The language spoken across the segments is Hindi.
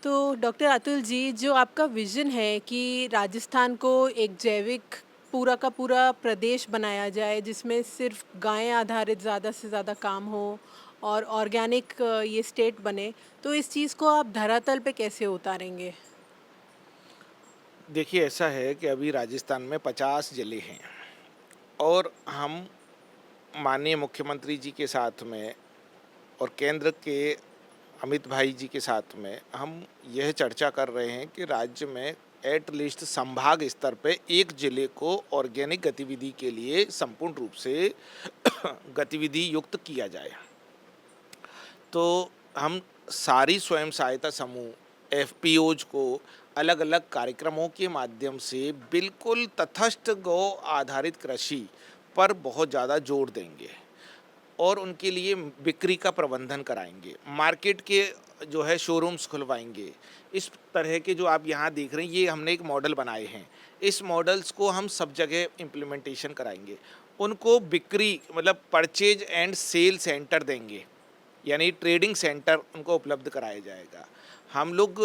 तो डॉक्टर अतुल जी, जो आपका विज़न है कि राजस्थान को एक जैविक पूरा का पूरा प्रदेश बनाया जाए, जिसमें सिर्फ़ गायें आधारित ज़्यादा से ज़्यादा काम हो और ऑर्गेनिक ये स्टेट बने, तो इस चीज़ को आप धरातल पे कैसे उतारेंगे? देखिए, ऐसा है कि अभी राजस्थान में 50 ज़िले हैं और हम माननीय मुख्यमंत्री जी के साथ में और केंद्र के अमित भाई जी के साथ में हम यह चर्चा कर रहे हैं कि राज्य में एट लीस्ट संभाग स्तर पे एक ज़िले को ऑर्गेनिक गतिविधि के लिए संपूर्ण रूप से गतिविधि युक्त किया जाए। तो हम सारी स्वयं सहायता समूह एफपीओज को अलग-अलग कार्यक्रमों के माध्यम से बिल्कुल तटस्थ गौ आधारित कृषि पर बहुत ज़्यादा जोर देंगे और उनके लिए बिक्री का प्रबंधन कराएंगे, मार्केट के जो है शोरूम्स खुलवाएंगे। इस तरह के जो आप यहाँ देख रहे हैं, ये हमने एक मॉडल बनाए हैं। इस मॉडल्स को हम सब जगह इम्प्लीमेंटेशन कराएंगे। उनको बिक्री मतलब परचेज एंड सेल सेंटर देंगे, यानी ट्रेडिंग सेंटर उनको उपलब्ध कराया जाएगा। हम लोग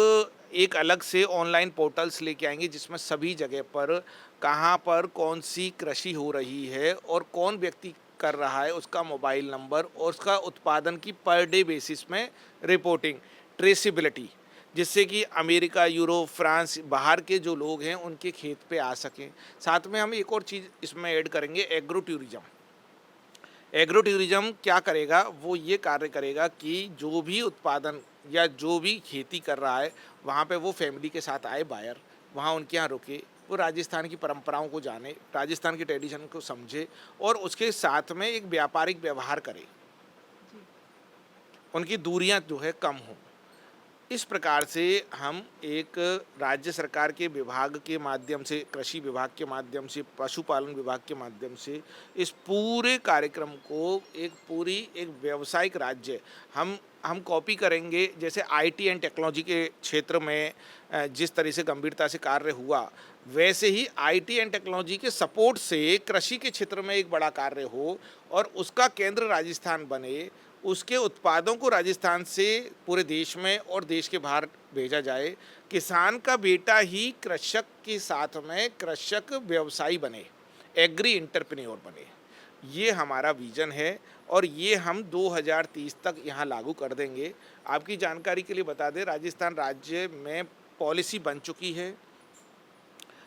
एक अलग से ऑनलाइन पोर्टल्स लेके आएँगे जिसमें सभी जगह पर कहाँ पर कौन-सी कृषि हो रही है और कौन व्यक्ति कर रहा है, उसका मोबाइल नंबर और उसका उत्पादन की पर डे बेसिस में रिपोर्टिंग, ट्रेसेबिलिटी, जिससे कि अमेरिका, यूरोप, फ्रांस, बाहर के जो लोग हैं उनके खेत पे आ सकें। साथ में हम एक और चीज़ इसमें ऐड करेंगे, एग्रो टूरिज़्म। एग्रो टूरिज्म क्या करेगा, वो ये कार्य करेगा कि जो भी उत्पादन या जो भी खेती कर रहा है वहाँ पे वो फैमिली के साथ आए बायर, वहाँ उनके यहाँ रुके, वो राजस्थान की परंपराओं को जाने, राजस्थान की ट्रेडिशन को समझे और उसके साथ में एक व्यापारिक व्यवहार करे, जी। उनकी दूरियां जो है कम हों। इस प्रकार से हम एक राज्य सरकार के विभाग के माध्यम से, कृषि विभाग के माध्यम से, पशुपालन विभाग के माध्यम से इस पूरे कार्यक्रम को एक व्यावसायिक राज्य हम कॉपी करेंगे। जैसे आईटी एंड टेक्नोलॉजी के क्षेत्र में जिस तरह से गंभीरता से कार्य हुआ, वैसे ही आईटी एंड टेक्नोलॉजी के सपोर्ट से कृषि के क्षेत्र में एक बड़ा कार्य हो और उसका केंद्र राजस्थान बने, उसके उत्पादों को राजस्थान से पूरे देश में और देश के बाहर भेजा जाए। किसान का बेटा ही कृषक के साथ में कृषक व्यवसायी बने, एग्री एंटरप्रेन्योर बने। ये हमारा विजन है और ये हम 2030 तक यहाँ लागू कर देंगे। आपकी जानकारी के लिए बता दें, राजस्थान राज्य में पॉलिसी बन चुकी है।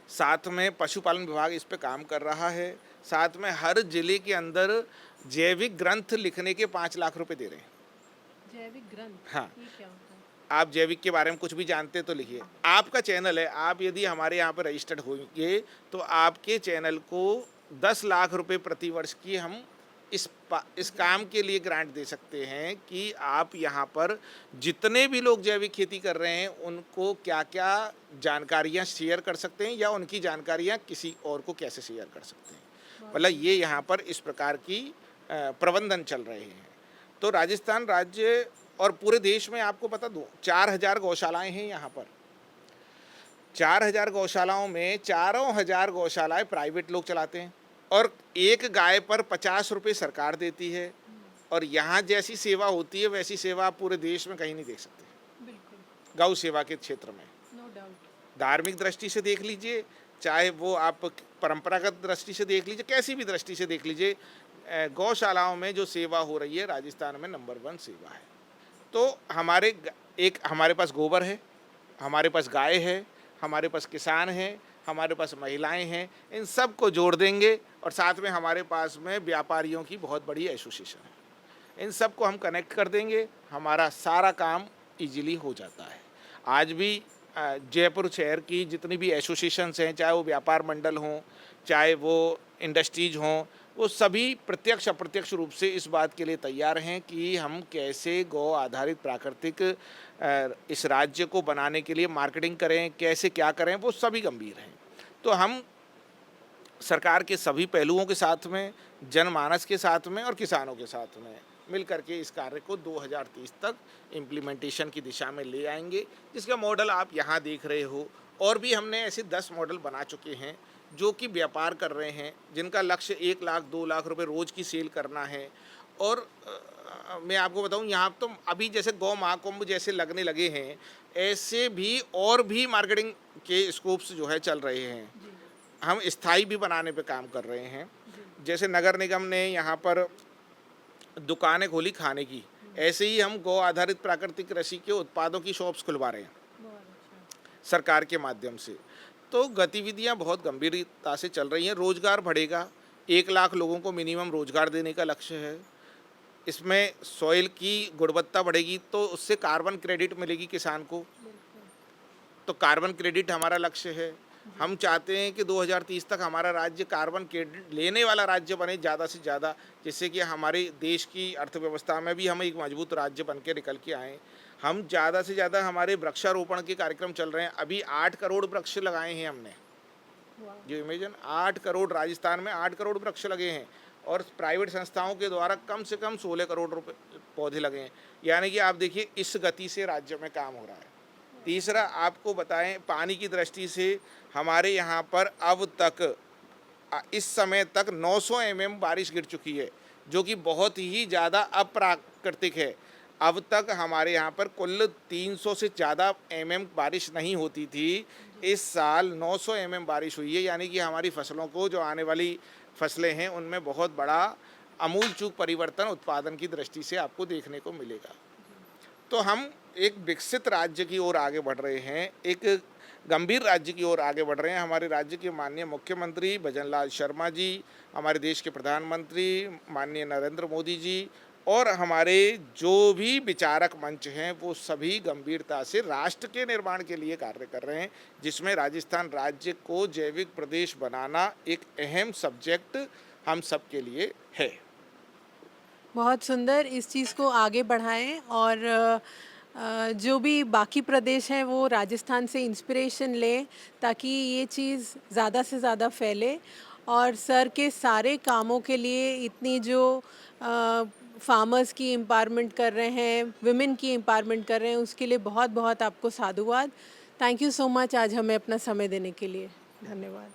साथ में पशुपालन विभाग इस पे काम कर रहा है। साथ में हर जिले के अंदर जैविक ग्रंथ लिखने के 5 लाख रुपए दे रहे हैं। जैविक ग्रंथ, हाँ, ये क्या होता है? आप जैविक के बारे में कुछ भी जानते हैं तो लिखिए। आपका चैनल है, आप यदि हमारे यहाँ पे रजिस्टर्ड होंगे तो आपके चैनल को 10 लाख रुपए प्रति वर्ष की हम इस काम के लिए ग्रांट दे सकते हैं कि आप यहाँ पर जितने भी लोग जैविक खेती कर रहे हैं उनको क्या-क्या जानकारियाँ शेयर कर सकते हैं या उनकी जानकारियाँ किसी और को कैसे शेयर कर सकते हैं। बहुत मतलब बढ़िया। ये यहाँ पर इस प्रकार की प्रबंधन चल रहे हैं। तो राजस्थान राज्य और पूरे देश में आपको बता दूं, 4,000 गौशालाएं हैं यहाँ पर। 4,000 गौशालाओं में 4,000 गौशालाएं प्राइवेट लोग चलाते हैं और एक गाय पर 50 रुपये सरकार देती है। और यहाँ जैसी सेवा होती है वैसी सेवा आप पूरे देश में कहीं नहीं देख सकते, बिल्कुल, गौ सेवा के क्षेत्र में। No doubt. धार्मिक दृष्टि से देख लीजिए, चाहे वो आप परंपरागत दृष्टि से देख लीजिए, कैसी भी दृष्टि से देख लीजिए, गौशालाओं में जो सेवा हो रही है राजस्थान में नंबर 1 सेवा है। तो हमारे पास गोबर है, हमारे पास गाय है, हमारे पास किसान हैं, हमारे पास महिलाएं हैं, इन सब को जोड़ देंगे और साथ में हमारे पास में व्यापारियों की बहुत बड़ी एसोसिएशन है। इन सब को हम कनेक्ट कर देंगे, हमारा सारा काम इजीली हो जाता है। आज भी जयपुर शहर की जितनी भी एसोसिएशंस हैं, चाहे वो व्यापार मंडल हों, चाहे वो इंडस्ट्रीज हों, वो सभी प्रत्यक्ष अप्रत्यक्ष रूप से इस बात के लिए तैयार हैं कि हम कैसे गौ आधारित प्राकृतिक इस राज्य को बनाने के लिए मार्केटिंग करें, कैसे क्या करें, वो सभी गंभीर हैं। तो हम सरकार के सभी पहलुओं के साथ में, जनमानस के साथ में और किसानों के साथ में मिल करके इस कार्य को 2030 तक इम्प्लीमेंटेशन की दिशा में ले आएंगे, जिसका मॉडल आप यहाँ देख रहे हो। और भी हमने ऐसे 10 मॉडल बना चुके हैं जो कि व्यापार कर रहे हैं, जिनका लक्ष्य 1 लाख 2 लाख रुपए रोज़ की सेल करना है। और मैं आपको बताऊं, यहाँ तो अभी जैसे गौ महाकुंभ जैसे लगने लगे हैं, ऐसे भी और भी मार्केटिंग के स्कोप्स जो है चल रहे हैं। हम स्थायी भी बनाने पे काम कर रहे हैं। जैसे नगर निगम ने यहाँ पर दुकानें खोली खाने की, ऐसे ही हम गौ आधारित प्राकृतिक कृषि के उत्पादों की शॉप्स खुलवा रहे हैं सरकार के माध्यम से। तो गतिविधियां बहुत गंभीरता से चल रही हैं। रोजगार बढ़ेगा, 1 लाख लोगों को मिनिमम रोजगार देने का लक्ष्य है। इसमें सॉइल की गुणवत्ता बढ़ेगी तो उससे कार्बन क्रेडिट मिलेगी किसान को, तो कार्बन क्रेडिट हमारा लक्ष्य है। हम चाहते हैं कि 2030 तक हमारा राज्य कार्बन क्रेडिट लेने वाला राज्य बने ज़्यादा से ज़्यादा, जिससे कि हमारे देश की अर्थव्यवस्था में भी हम एक मजबूत राज्य बन के निकल के आएँ। हम ज़्यादा से ज़्यादा हमारे वृक्षारोपण के कार्यक्रम चल रहे हैं। अभी 8 करोड़ वृक्ष लगाए हैं हमने। जो इमेजिन 8 करोड़, राजस्थान में 8 करोड़ वृक्ष लगे हैं और प्राइवेट संस्थाओं के द्वारा कम से कम 16 करोड़ रुपए पौधे लगे हैं। यानी कि आप देखिए इस गति से राज्य में काम हो रहा है। तीसरा आपको बताएं, पानी की दृष्टि से हमारे यहाँ पर अब तक इस समय तक 900 mm बारिश गिर चुकी है, जो कि बहुत ही ज़्यादा अप्राकृतिक है। अब तक हमारे यहाँ पर कुल 300 से ज़्यादा बारिश नहीं होती थी। इस साल 900 बारिश हुई है, यानी कि हमारी फसलों को, जो आने वाली फसलें हैं, उनमें बहुत बड़ा आमूल चूल परिवर्तन उत्पादन की दृष्टि से आपको देखने को मिलेगा। तो हम एक विकसित राज्य की ओर आगे बढ़ रहे हैं, एक गंभीर राज्य की ओर आगे बढ़ रहे हैं। हमारे राज्य के माननीय मुख्यमंत्री भजन लाल शर्मा जी, हमारे देश के प्रधानमंत्री माननीय नरेंद्र मोदी जी और हमारे जो भी विचारक मंच हैं, वो सभी गंभीरता से राष्ट्र के निर्माण के लिए कार्य कर रहे हैं, जिसमें राजस्थान राज्य को जैविक प्रदेश बनाना एक अहम सब्जेक्ट हम सब के लिए है। बहुत सुंदर, इस चीज़ को आगे बढ़ाएं और जो भी बाकी प्रदेश हैं वो राजस्थान से इंस्पिरेशन लें ताकि ये चीज़ ज़्यादा से ज़्यादा फैले। और सर के सारे कामों के लिए इतनी जो फार्मर्स की एम्पावरमेंट कर रहे हैं, विमेन की एम्पावरमेंट कर रहे हैं, उसके लिए बहुत बहुत आपको साधुवाद। थैंक यू सो मच आज हमें अपना समय देने के लिए। धन्यवाद।